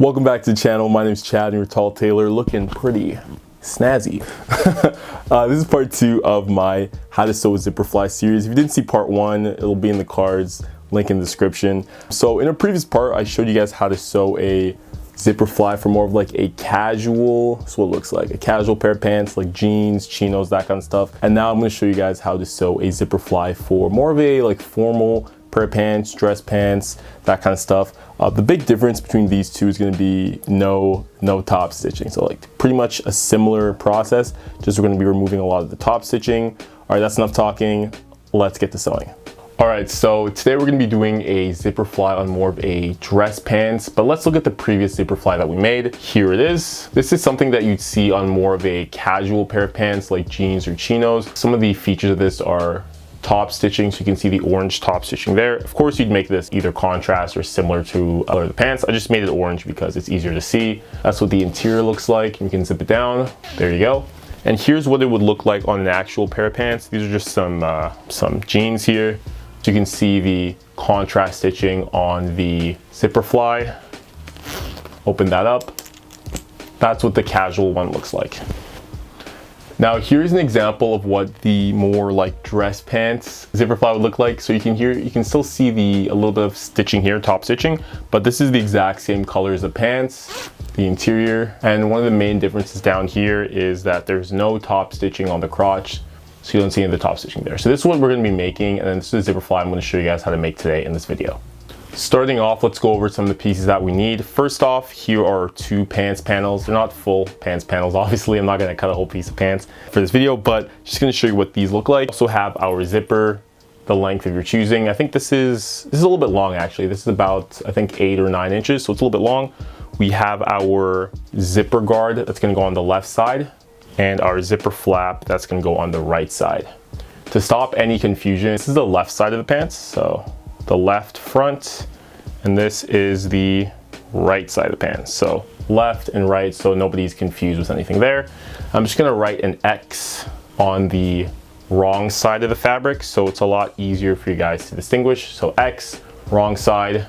Welcome back to the channel. My name is Chad and you're tall Tailor, looking pretty snazzy. This is part 2 of my how to sew a zipper fly series. If you didn't see part 1, it'll be in the cards, link in the description. So in a previous part, I showed you guys how to sew a zipper fly for more of like a casual, that's what it looks like, a casual pair of pants, like jeans, chinos, that kind of stuff. And now I'm going to show you guys how to sew a zipper fly for more of a like formal pair of pants, dress pants, that kind of stuff. The big difference between these two is going to be no top stitching. So like pretty much a similar process, just we're going to be removing a lot of the top stitching. All right, that's enough talking. Let's get to sewing. All right, so today we're going to be doing a zipper fly on more of a dress pants, but let's look at the previous zipper fly that we made. Here it is. This is something that you'd see on more of a casual pair of pants like jeans or chinos. Some of the features of this are top stitching, so you can see the orange top stitching there. Of course, you'd make this either contrast or similar to other of the pants. I just made it orange because it's easier to see. That's what the interior looks like. You can zip it down. There you go. And here's what it would look like on an actual pair of pants. These are just some jeans here. So you can see the contrast stitching on the zipper fly. Open that up. That's what the casual one looks like. Now here's an example of what the more like dress pants zipper fly would look like. So you can still see a little bit of stitching here, top stitching, but this is the exact same color as the pants, the interior. And one of the main differences down here is that there's no top stitching on the crotch. So you don't see any of the top stitching there. So this is what we're going to be making, and then this is the zipper fly I'm going to show you guys how to make today in this video. Starting off, let's go over some of the pieces that we need. First off, here are 2 pants panels. They're not full pants panels, obviously. I'm not going to cut a whole piece of pants for this video, but just going to show you what these look like. Also have our zipper, the length of your choosing. I think this is a little bit long actually. This is about, I think 8 or 9 inches, so it's a little bit long. We have our zipper guard that's going to go on the left side, and our zipper flap that's going to go on the right side. To stop any confusion, this is the left side of the pants, so the left front, and this is the right side of the pants. So left and right, so nobody's confused with anything there. I'm just gonna write an X on the wrong side of the fabric, so it's a lot easier for you guys to distinguish. So X, wrong side,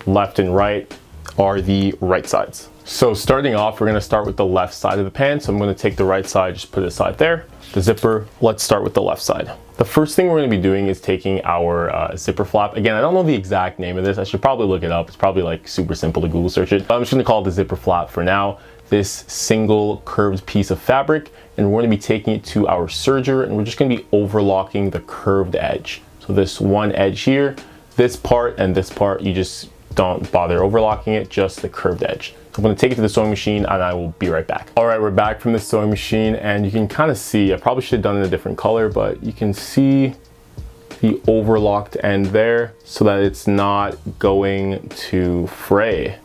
left and right are the right sides. So starting off, we're gonna start with the left side of the pants. So I'm gonna take the right side, just put it aside there. The zipper, let's start with the left side. The first thing we're gonna be doing is taking our zipper flap. Again, I don't know the exact name of this. I should probably look it up. It's probably like super simple to Google search it. But I'm just gonna call it the zipper flap for now. This single curved piece of fabric, and we're gonna be taking it to our serger, and we're just gonna be overlocking the curved edge. So this one edge here, this part and this part, you just don't bother overlocking it, just the curved edge. So I'm going to take it to the sewing machine and I will be right back. All right, we're back from the sewing machine, and you can kind of see, I probably should have done it in a different color, but you can see the overlocked end there so that it's not going to fray.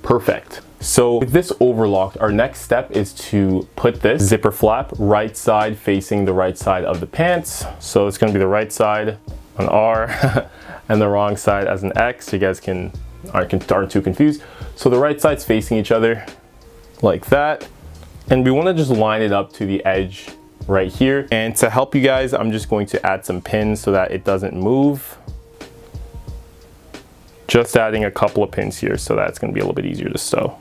Perfect. So with this overlocked, our next step is to put this zipper flap right side facing the right side of the pants. So it's going to be the right side on R and the wrong side as an X, so you guys aren't too confused. So the right side's facing each other like that, and we want to just line it up to the edge right here. And to help you guys, I'm just going to add some pins so that it doesn't move. Just adding a couple of pins here, so that's going to be a little bit easier to sew.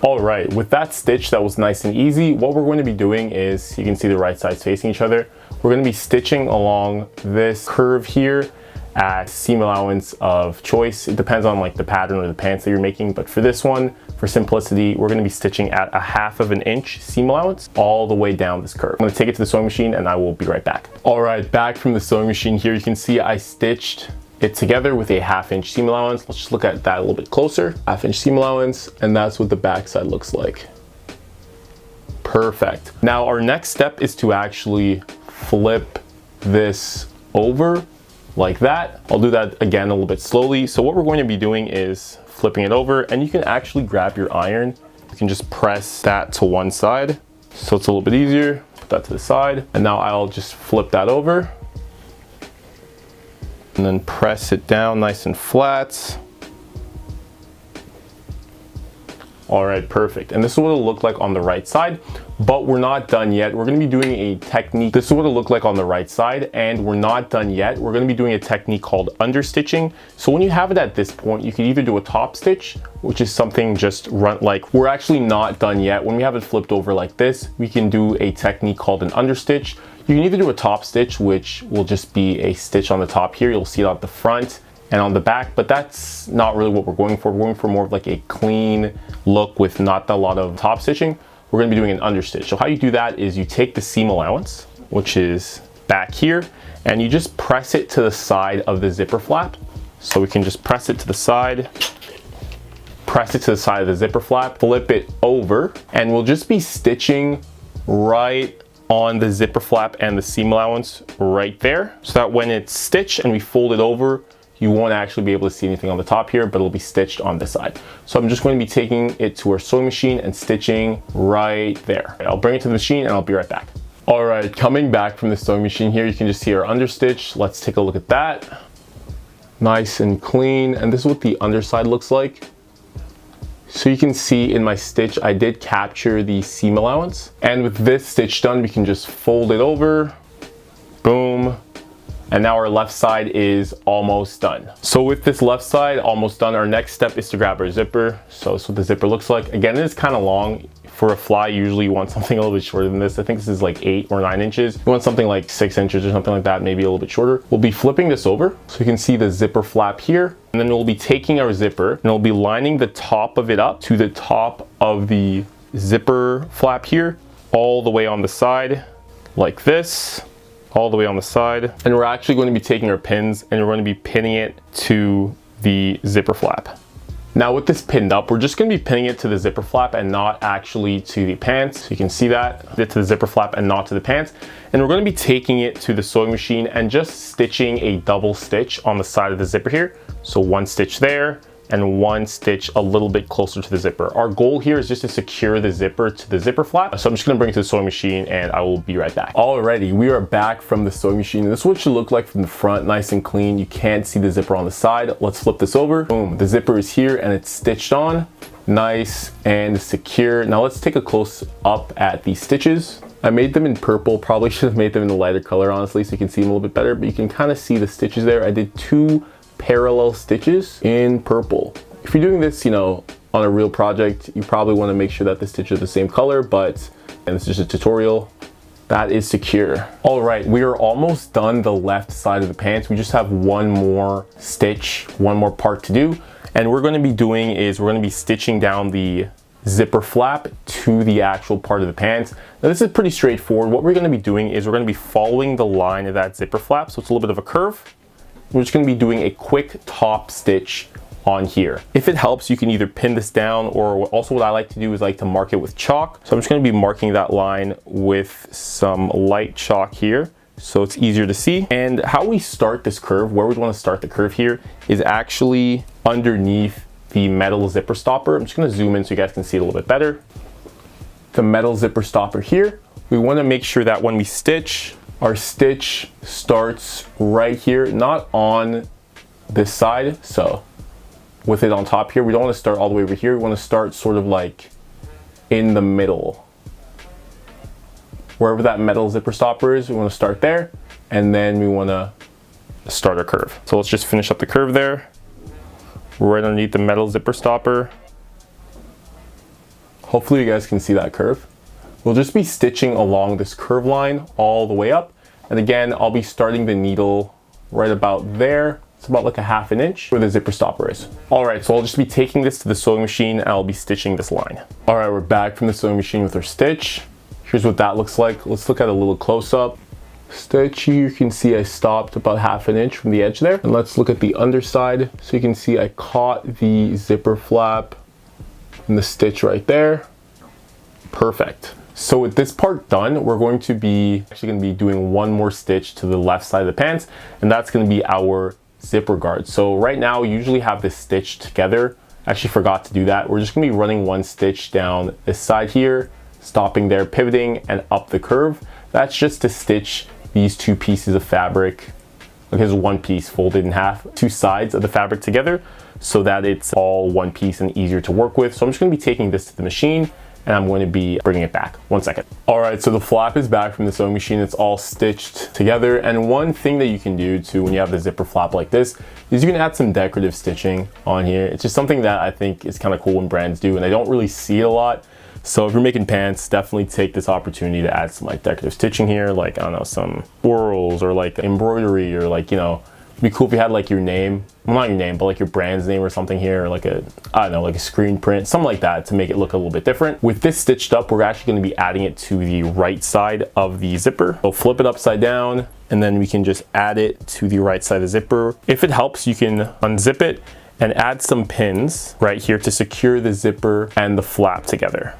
All right, with that stitch that was nice and easy, what we're going to be doing is, you can see the right sides facing each other. We're going to be stitching along this curve here at seam allowance of choice. It depends on like the pattern or the pants that you're making, but for this one, for simplicity, we're going to be stitching at 1/2 inch seam allowance all the way down this curve. I'm going to take it to the sewing machine and I will be right back. All right, back from the sewing machine here, you can see I stitched it together with a 1/2 inch seam allowance. Let's just look at that a little bit closer. 1/2 inch seam allowance, and that's what the back side looks like. Perfect. Now our next step is to actually flip this over like that. I'll do that again a little bit slowly. So what we're going to be doing is flipping it over, and you can actually grab your iron. You can just press that to one side, so it's a little bit easier. Put that to the side, and now I'll just flip that over and then press it down nice and flat. All right, perfect. And this is what it'll look like on the right side, but we're not done yet. We're gonna be doing a technique. This is what it'll look like on the right side, and we're not done yet. We're gonna be doing a technique called understitching. So when you have it at this point, you can either do a top stitch, which is something just run like, we're actually not done yet. When we have it flipped over like this, we can do a technique called an understitch. You can either do a top stitch, which will just be a stitch on the top here. You'll see it on the front and on the back, but that's not really what we're going for. We're going for more of like a clean look with not a lot of top stitching. We're gonna be doing an understitch. So how you do that is you take the seam allowance, which is back here, and you just press it to the side of the zipper flap. So we can just press it to the side, press it to the side of the zipper flap, flip it over, and we'll just be stitching right on the zipper flap and the seam allowance right there, so that when it's stitched and we fold it over, you won't actually be able to see anything on the top here, but it'll be stitched on this side. So I'm just going to be taking it to our sewing machine and stitching right there. I'll bring it to the machine and I'll be right back. All right, coming back from the sewing machine here, you can just see our understitch. Let's take a look at that. Nice and clean. And this is what the underside looks like. So you can see in my stitch, I did capture the seam allowance. And with this stitch done, we can just fold it over, boom. And now our left side is almost done. So with this left side almost done, our next step is to grab our zipper. So this is what the zipper looks like. Again, it is kind of long. For a fly, usually you want something a little bit shorter than this. I think this is like 8 or 9 inches. You want something like 6 inches or something like that, maybe a little bit shorter. We'll be flipping this over so you can see the zipper flap here. And then we'll be taking our zipper and we'll be lining the top of it up to the top of the zipper flap here, all the way on the side like this. All the way on the side, and we're actually going to be taking our pins and we're going to be pinning it to the zipper flap. Now with this pinned up, we're just going to be pinning it to the zipper flap and not actually to the pants. So you can see that, to the zipper flap and not to the pants. And we're going to be taking it to the sewing machine and just stitching a double stitch on the side of the zipper here. So one stitch there and one stitch a little bit closer to the zipper. Our goal here is just to secure the zipper to the zipper flap. So I'm just gonna bring it to the sewing machine and I will be right back. Alrighty, we are back from the sewing machine. This is what it should look like from the front, nice and clean. You can't see the zipper on the side. Let's flip this over. Boom, the zipper is here and it's stitched on. Nice and secure. Now let's take a close up at these stitches. I made them in purple, probably should have made them in a lighter color, honestly, so you can see them a little bit better, but you can kind of see the stitches there. I did 2 parallel stitches in purple. If you're doing this, you know, on a real project, you probably want to make sure that the stitches are the same color, but, and this is just a tutorial, that is secure. All right, we are almost done the left side of the pants. We just have one more stitch, one more part to do. And we're going to be doing is we're going to be stitching down the zipper flap to the actual part of the pants. Now this is pretty straightforward. What we're going to be doing is we're going to be following the line of that zipper flap. So it's a little bit of a curve. We're just going to be doing a quick top stitch on here. If it helps, you can either pin this down, or also what I like to do is like to mark it with chalk. So I'm just going to be marking that line with some light chalk here so it's easier to see. And how we start this curve, where we want to start the curve here, is actually underneath the metal zipper stopper. I'm just going to zoom in so you guys can see it a little bit better. The metal zipper stopper here, we want to make sure that when we stitch, our stitch starts right here, not on this side. So with it on top here, we don't want to start all the way over here. We want to start sort of like in the middle. Wherever that metal zipper stopper is, we want to start there, and then we want to start our curve. So let's just finish up the curve there, right underneath the metal zipper stopper. Hopefully you guys can see that curve. We'll just be stitching along this curve line all the way up. And again, I'll be starting the needle right about there. It's about like a ½ an inch where the zipper stopper is. All right, so I'll just be taking this to the sewing machine and I'll be stitching this line. All right, we're back from the sewing machine with our stitch. Here's what that looks like. Let's look at a little close up. Stitch here, you can see I stopped about ½ an inch from the edge there. And let's look at the underside. So you can see I caught the zipper flap and the stitch right there. Perfect. So with this part done, we're going to be doing one more stitch to the left side of the pants, and that's going to be our zipper guard. So right now we usually have this stitched together. I actually forgot to do that. We're just going to be running one stitch down this side here, stopping there, pivoting, and up the curve. That's just to stitch these 2 pieces of fabric like it's one piece folded in half, two sides of the fabric together, so that it's all one piece and easier to work with. So I'm just gonna be taking this to the machine and I'm going to be bringing it back. 1 second. All right, so the flap is back from the sewing machine. It's all stitched together. And one thing that you can do too when you have the zipper flap like this is you can add some decorative stitching on here. It's just something that I think is kind of cool when brands do, and I don't really see it a lot. So if you're making pants, definitely take this opportunity to add some like decorative stitching here, like, I don't know, some swirls or like embroidery, or like, you know, it'd be cool if you had like your name, well, not your name, but like your brand's name or something here, or like a, I don't know, like a screen print, something like that to make it look a little bit different. With this stitched up, we're actually going to be adding it to the right side of the zipper. So flip it upside down, and then we can just add it to the right side of the zipper. If it helps, you can unzip it and add some pins right here to secure the zipper and the flap together.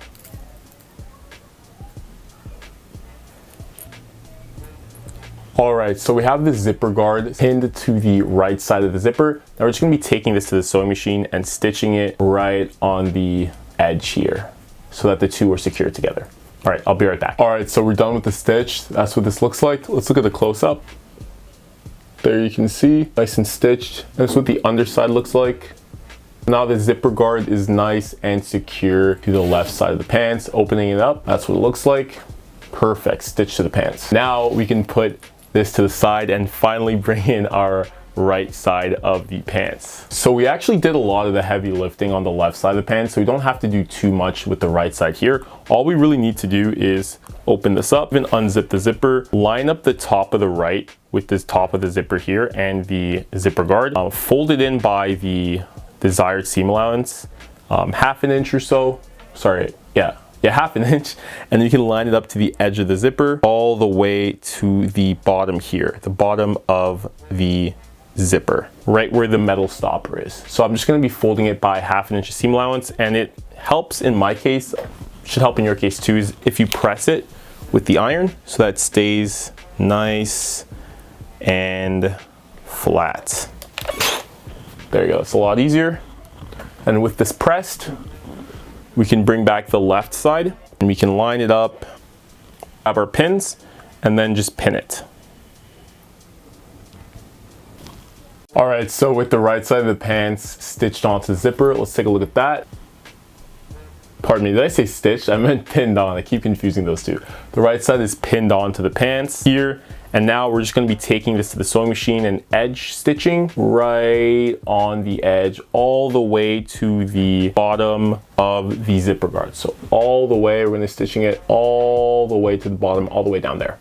All right, so we have the zipper guard pinned to the right side of the zipper. Now we're just gonna be taking this to the sewing machine and stitching it right on the edge here so that the two are secured together. All right, I'll be right back. All right, so we're done with the stitch. That's what this looks like. Let's look at the close-up. There you can see, nice and stitched. That's what the underside looks like. Now the zipper guard is nice and secure to the left side of the pants. Opening it up, that's what it looks like. Perfect, stitch to the pants. Now we can put this to the side and finally bring in our right side of the pants. So we actually did a lot of the heavy lifting on the left side of the pants, so we don't have to do too much with the right side here. All we really need to do is open this up and unzip the zipper, line up the top of the right with this top of the zipper here and the zipper guard, fold it in by the desired seam allowance, half an inch or so, half an inch, and you can line it up to the edge of the zipper all the way to the bottom here, the bottom of the zipper, right where the metal stopper is. So I'm just going to be folding it by half an inch of seam allowance, and it helps in my case, should help in your case too, is if you press it with the iron so that it stays nice and flat. There you go, it's a lot easier. And with this pressed, we can bring back the left side and we can line it up, have our pins, and then just pin it. All right, so with the right side of the pants stitched onto the zipper, let's take a look at that. Pardon me, did I say stitched? I meant pinned on. I keep confusing those two. The right side is pinned onto the pants here. And now we're just going to be taking this to the sewing machine and edge stitching right on the edge all the way to the bottom of the zipper guard. So all the way, we're going to be stitching it all the way to the bottom, all the way down there.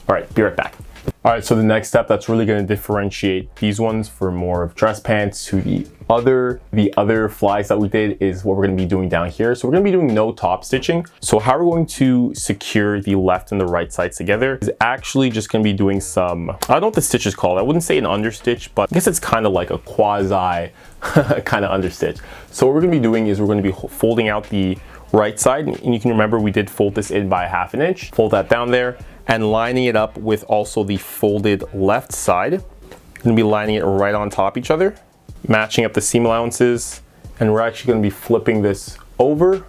All right, be right back. All right, so the next step that's really going to differentiate these ones for more of dress pants to the other flies that we did is what we're going to be doing down here. So we're going to be doing no top stitching. So how we're going to secure the left and the right sides together is actually just going to be doing some, I don't know what the stitch is called. I wouldn't say an understitch, but I guess it's kind of like a quasi kind of understitch. So what we're going to be doing is we're going to be folding out the right side, and you can remember we did fold this in by half an inch. Fold that down there and lining it up with also the folded left side. We're going to be lining it right on top of each other, matching up the seam allowances, and we're actually going to be flipping this over, a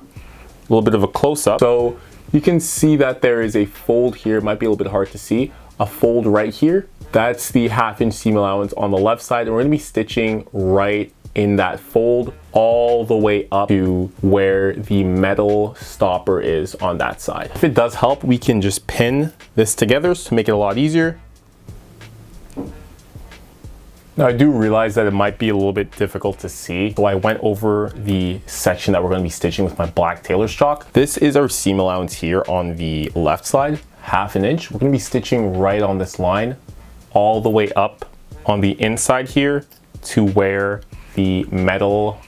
little bit of a close-up. So you can see that there is a fold here. It might be a little bit hard to see, a fold right here. That's the half-inch seam allowance on the left side, and we're going to be stitching right in that fold all the way up to where the metal stopper is on that side. If it does help, we can just pin this together to make it a lot easier. Now I do realize that it might be a little bit difficult to see, so I went over the section that we're going to be stitching with my black Tailor's chalk. This is our seam allowance here on the left side, half an inch. We're going to be stitching right on this line all the way up on the inside here to where the metal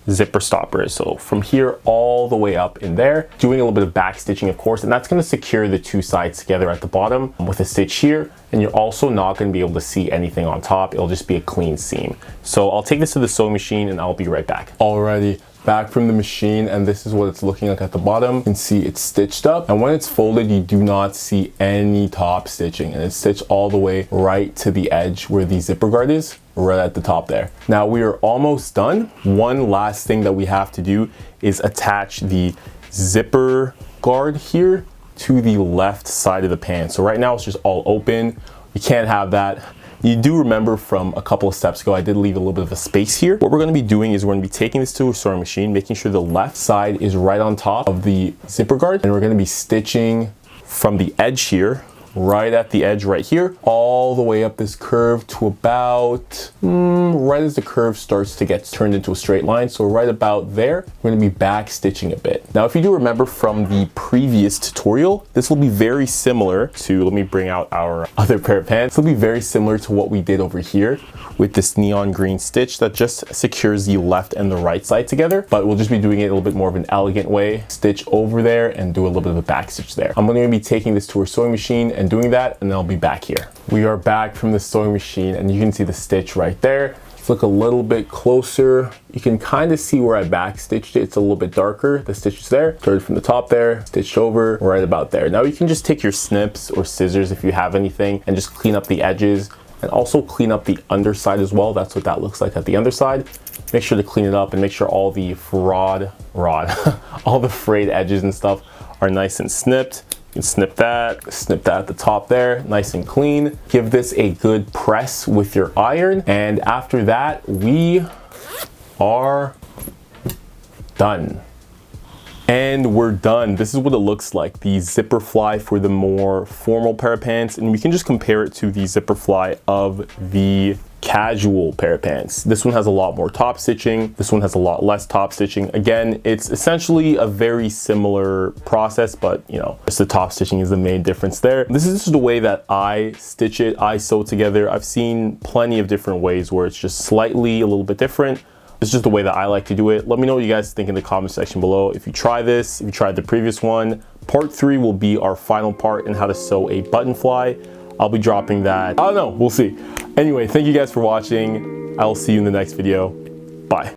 zipper stopper is. So from here all the way up in there, doing a little bit of back stitching of course, and that's going to secure the two sides together at the bottom with a stitch here, and you're also not going to be able to see anything on top. It'll just be a clean seam. So I'll take this to the sewing machine and I'll be right back. Alrighty, back from the machine, and this is what it's looking like at the bottom. You can see it's stitched up, and when it's folded you do not see any top stitching, and it's stitched all the way right to the edge where the zipper guard is, right at the top there. Now we are almost done. One last thing that we have to do is attach the zipper guard here to the left side of the pants. So right now it's just all open. We can't have that. You do remember from a couple of steps ago, I did leave a little bit of a space here. What we're gonna be doing is we're gonna be taking this to a sewing machine, making sure the left side is right on top of the zipper guard, and we're gonna be stitching from the edge here, right at the edge right here, all the way up this curve to about right as the curve starts to get turned into a straight line. So right about there, we're gonna be back stitching a bit. Now, if you do remember from the previous tutorial, this will be very similar to, let me bring out our other pair of pants. This will be very similar to what we did over here with this neon green stitch that just secures the left and the right side together, but we'll just be doing it a little bit more of an elegant way. Stitch over there and do a little bit of a back stitch there. I'm gonna be taking this to our sewing machine and doing that, and then I'll be back here. We are back from the sewing machine, and you can see the stitch right there. Let's look a little bit closer. You can kind of see where I back stitched it. It's a little bit darker. The stitch is there. Started from the top there, stitched over, right about there. Now you can just take your snips or scissors if you have anything and just clean up the edges, and also clean up the underside as well. That's what that looks like at the underside. Make sure to clean it up and make sure all the all the frayed edges and stuff are nice and snipped. You can snip that at the top there, nice and clean. Give this a good press with your iron, and after that, we are done. And we're done. This is what it looks like, the zipper fly for the more formal pair of pants, and we can just compare it to the zipper fly of the casual pair of pants. This one has a lot more top stitching. This one has a lot less top stitching. Again, it's essentially a very similar process, but you know, just the top stitching is the main difference there. This is just the way that I stitch it, I sew together. I've seen plenty of different ways where it's just slightly a little bit different. It's just the way that I like to do it. Let me know what you guys think in the comment section below. If you try this, if you tried the previous one, part 3 will be our final part in how to sew a button fly. I'll be dropping that. I don't know, we'll see. Anyway, thank you guys for watching. I'll see you in the next video. Bye.